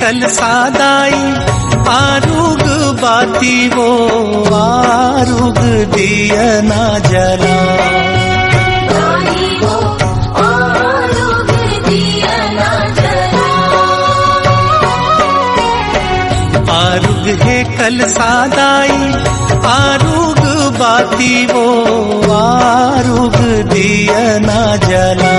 कलसादाई आरुग बाती वो आरुग दिया ना जला। आरुग है कलसादाई आरुग बाती वो आरुग दिया ना जला।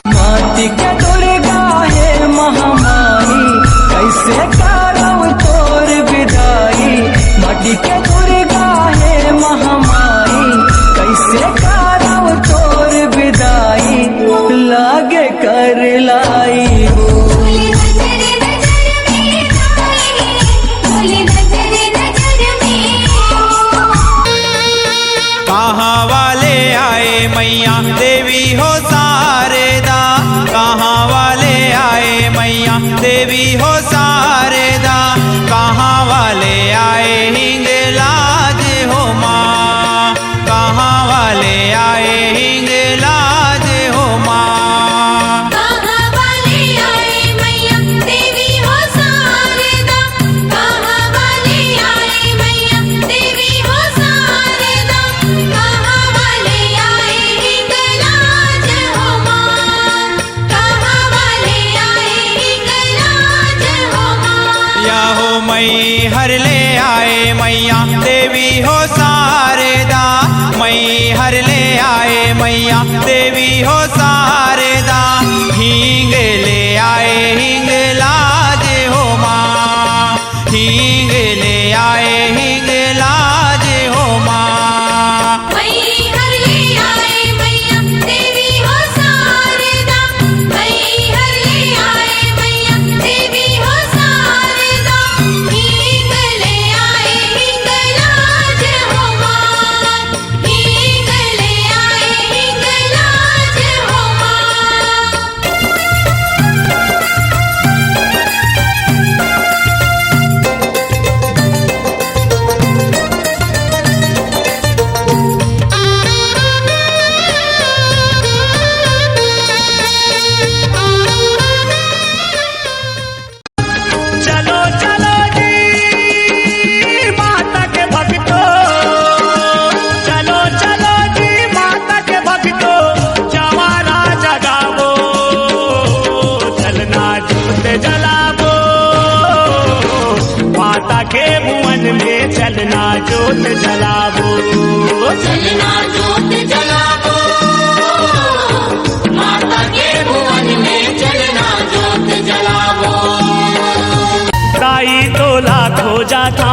माटी के दुर्गा है महामारी कैसे करब तोर विदाई। माटी के दुर्गा है महामारी कैसे करब तोर विदाई। लागे कर लाई हो कहाँ वाले आए मैया देवी हो शारदा। कहाँ वाले आए मैया देवी हो शारदा। कहाँ वाले आए हिंगलाज हो माँ। कहाँ वाले आए हिंगलाज हो माँ। मई हर ले आए मैया देवी हो शारदा। मई हर ले आए मैया देवी हो शारदा। हींग ले आए हिंगलाज हो माँ। हींग ले आए हिंगलाज हो माँ। चलना जोत जलावो। चलना जोत जलावो माता के भुवन में। चलना जोत जलावो। ताई तो लाखों जाता